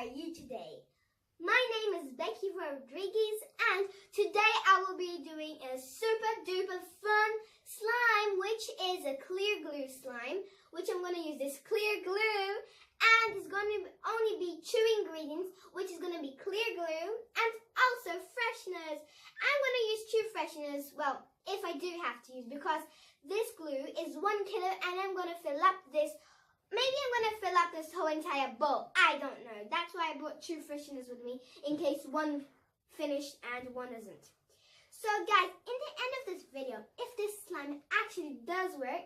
are you today? My name is Becky Rodriguez and today I will be doing a super duper fun slime, which is a clear glue slime, which I'm going to use this clear glue, and it's going to only be 2 ingredients, which is going to be clear glue and also fresheners. I'm going to use 2 fresheners, well, if I do have to use, because this glue is 1 kilo and I'm going to fill up this. Maybe I'm going to fill up this whole entire bowl. I don't know. That's why I brought 2 fresheners with me, in case one finished and one isn't. So guys, in the end of this video, if this slime actually does work,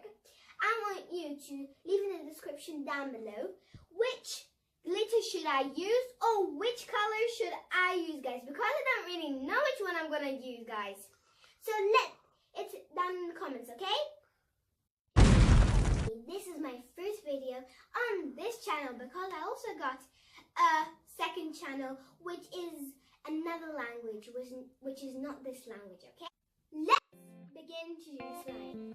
I want you to leave in the description down below which glitter should I use or which color should I use, guys, because I don't really know which one I'm going to use, guys. So it's down in the comments, okay? This is my first video on this channel because I also got a second channel which is another language, which is not this language, okay? Let's begin to do slime.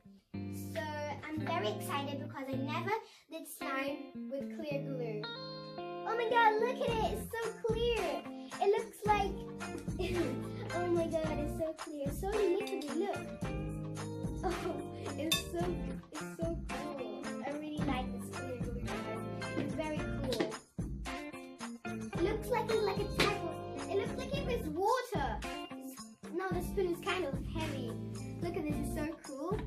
So I'm very excited because I never did slime with clear glue. Oh my god, look at it, it's so clear. It looks like, oh my god, it's so clear, so liquidy, look. Oh, it's so cool. I really like this clear glue, guys. It's very cool. It looks like it's like a type of, it looks like if it's water. No, the spoon is kind of heavy. Look at this, it's so cool.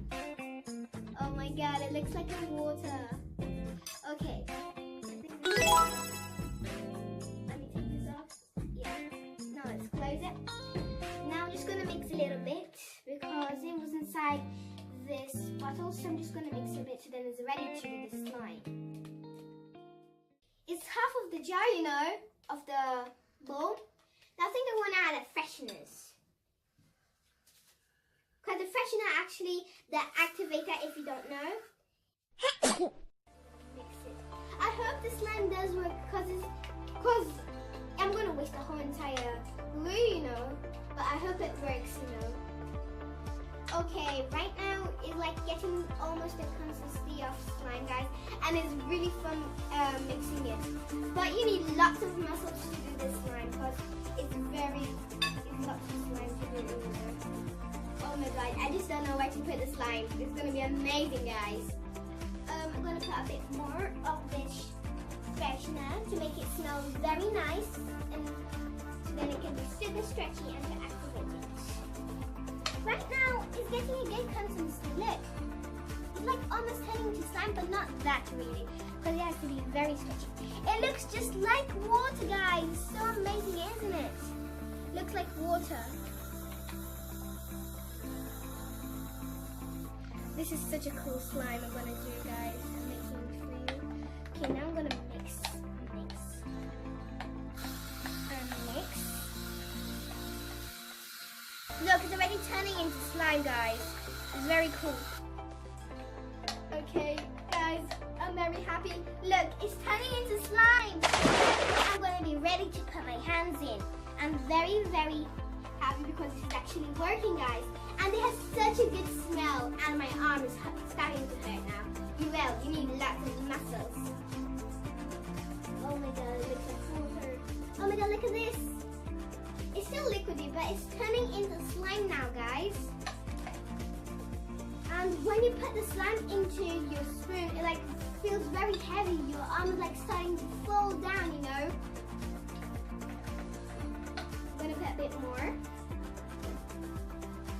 Oh my god, it looks like a water. Okay. Let me take this off. Yeah. Now let's close it. Now I'm just going to mix a little bit because it was inside this bottle, so I'm just going to mix a bit so then it's ready to do the slime. It's half of the jar, you know, of the bowl. Now I think I want to add a fresheners. Because the freshener actually the activator, if you don't know. Mix it. I hope the slime does work because I'm going to waste the whole entire glue, you know. But I hope it works, you know. Okay, right now it's like getting almost the consistency of slime, guys, and it's really fun mixing it. But you need lots of muscles to do this slime because it's lots of slime to do, you know. Oh my god, I just don't know where to put the slime. It's gonna be amazing, guys. I'm gonna put a bit more of this freshener to make it smell very nice, and so then it can be super stretchy and to activate it. Right now, it's getting a good consistency. Look, it's like almost turning to slime, but not that really, because it has to be very stretchy. It looks just like water, guys. So amazing, isn't it? Looks like water. This is such a cool slime I'm gonna do, guys. I'm making it for you. Okay, now I'm gonna mix. Look, it's already turning into slime, guys. It's very cool. Okay, guys, I'm very happy. Look, it's turning into slime. I'm going to be ready to put my hands in. I'm very, very happy because this is actually working, guys. And it has such a good smell. And my arm is starting to hurt now. You need lots of muscles. Oh my god, it looks like water. Oh my god, look at this. It's still liquidy, but it's turning into slime now, guys. And when you put the slime into your spoon, it like feels very heavy. Your arm is like starting to fall down, you know. I'm gonna put a bit more.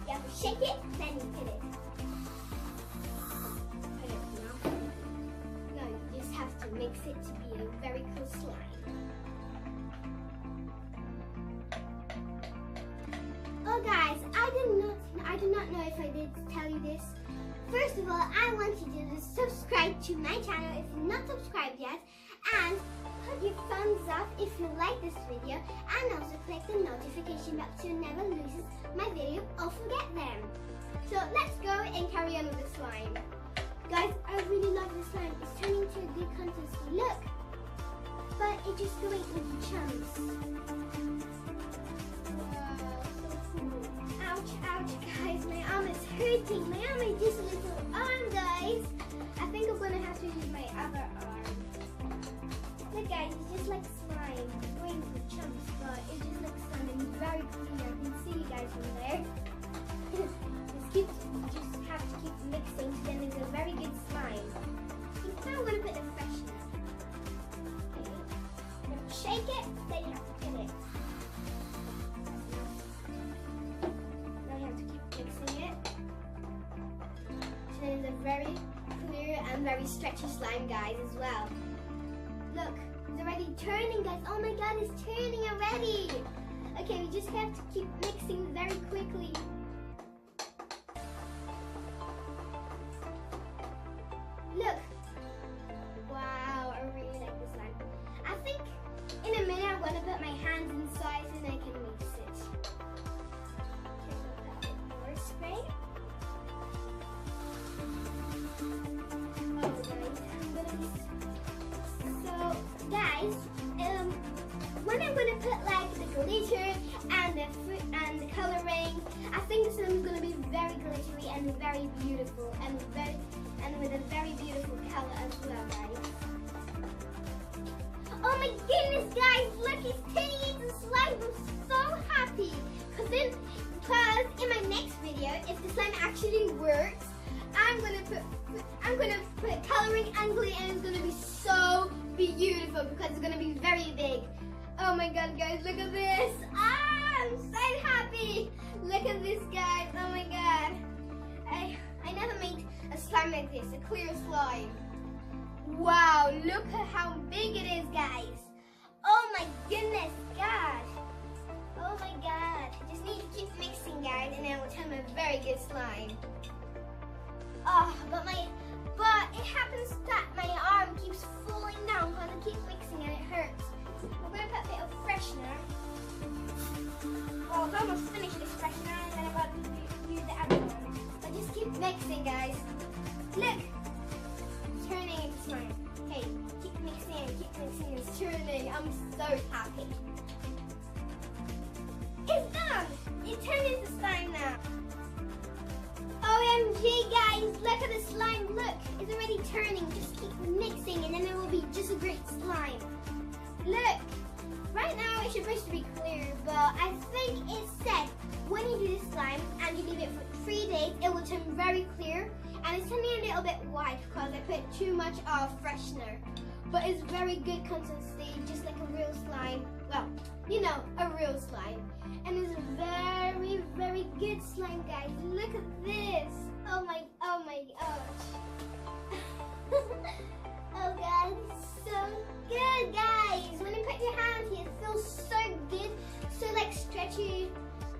You have to shake it, then you put it. Put it now. No, you just have to mix it to be a very cool slime. Oh guys, I do not know if I did tell you this. First of all, I want you to subscribe to my channel if you're not subscribed yet, and put your thumbs up if you like this video, and also click the notification bell so you never lose my video or forget them. So let's go and carry on with the slime. Guys, I really love this slime. It's turning to a good consistency. Look, but it's just going into chunks. Ouch, guys, my arm is hurting. My arm is just a little arm, guys. I think I'm gonna have to use my other arm. Look, guys, it's just like slime. slime. It's going to chunks, but it just looks fun and very clean. I can see you guys from there. Just have to keep mixing, so then it's a very good slime. Now I'm going to put the freshener. Okay. I'm going to shake it, then you have to put it. Now you have to keep mixing it. So then it's a very clear and very stretchy slime, guys, as well. Look, it's already turning, guys. Oh my god, it's turning already. Okay, we just have to keep mixing very quickly. Look. Wow, I really like this slime. I think in a minute I'm going to put my hands inside and I can mix it. Okay, a bit more spray. Oh guys, I'm going to... So guys, when I'm going to put like the glitter and the fruit and the coloring, I think this one is going to be very glittery and very beautiful and with a very beautiful color as well, guys. Oh my goodness, guys! Look, it's turning into slime. I'm so happy because in my next video, if the slime actually works, I'm gonna put coloring and glitter, and it's gonna be so beautiful because it's gonna be very big. Oh my god, guys! Look at this! I'm so happy. Look at this, guys! Oh my god! I never made a slime like this, a clear slime. Wow, look at how big it is, guys. Oh my goodness, God. Oh my god. I just need to keep mixing, guys, and then it will turn a very good slime. Oh, but it happens that my arm keeps falling down because I keep mixing and it hurts. I'm going to put a bit of freshener. Oh, I've almost finished this freshener and then I'm about to use the other one. But just keep mixing, guys. Look! Turning into slime. Okay, keep mixing, it's turning. I'm so happy. It's done! It turned into slime now. OMG, guys, look at the slime. Look, it's already turning. Just keep mixing and then it will be just a great slime. Look, right now it's supposed to be clear, but I think it said when you do this slime and you leave it for 3 days, it will turn very clear. And it's turning a little bit white because I put too much of freshener. But it's very good consistency, just like a real slime. Well, you know, a real slime. And it's a very, very good slime, guys. Look at this. Oh my gosh. Oh god, it's so good, guys. When you put your hand here, it feels so good. So like stretchy,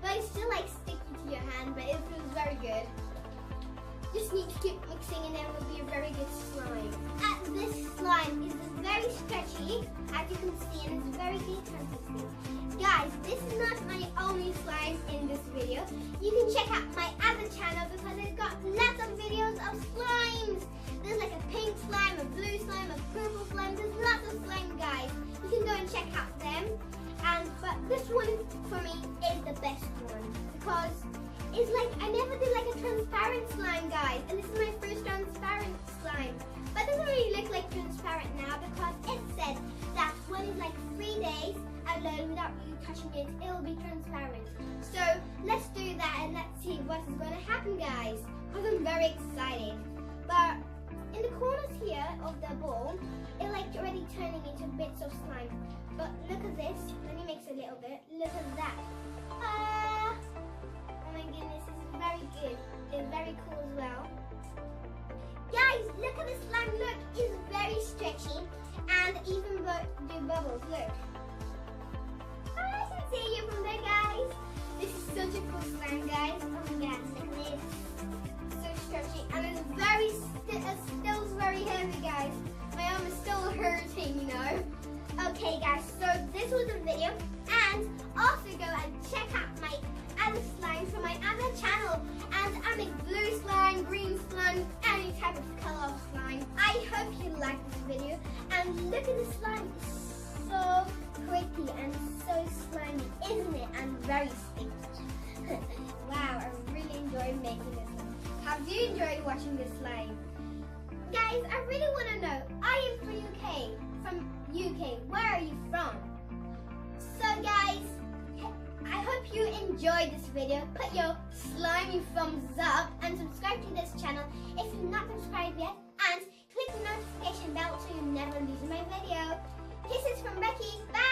but it's still like sticky to your hand, but it feels very good. Just need to keep mixing and then it will be a very good slime. This slime is very stretchy, as you can see, and it's very good consistency. Guys, this is not my only slime in this video. You can check out my other channel because I've got lots of videos of slimes. There's like a pink slime, a blue slime, a purple slime. There's lots of slime, guys. You can go and check out them. But this one for me is the best one because it's like, I never did like a transparent slime, guys, and this is my first transparent slime. But it doesn't really look like transparent now because it said that when it's like 3 days alone without you touching it, it will be transparent. So let's do that and let's see what is going to happen, guys, because I'm very excited. But in the corners here of the bowl, it's like already turning into bits of slime. But look at this. Let me mix a little bit. Look at that. Oh my goodness, this is very good. It's very cool as well. Guys, look at the slime. Look, it's very stretchy and even do bubbles. Look. Oh, I can see you from there, guys. This is such a cool slime, guys. Oh my god, look at this. So stretchy and it's still very heavy, guys. My arm is still hurting, you know. Okay, guys, so this was the video, and also go and check out my other slimes from my other channel, and I make blue slime, green slime, any type of color of slime. I hope you like this video, and look at the slime. It's so pretty and so slimy, isn't it? And very sticky. Wow, I really enjoyed making this one. Have you enjoyed watching this slime? Guys, I really want to know, are you from UK? Where are you from? you enjoyed this video, put your slimy thumbs up and subscribe to this channel if you're not subscribed yet, and click the notification bell so you never lose my video. Kisses from Becky. Bye!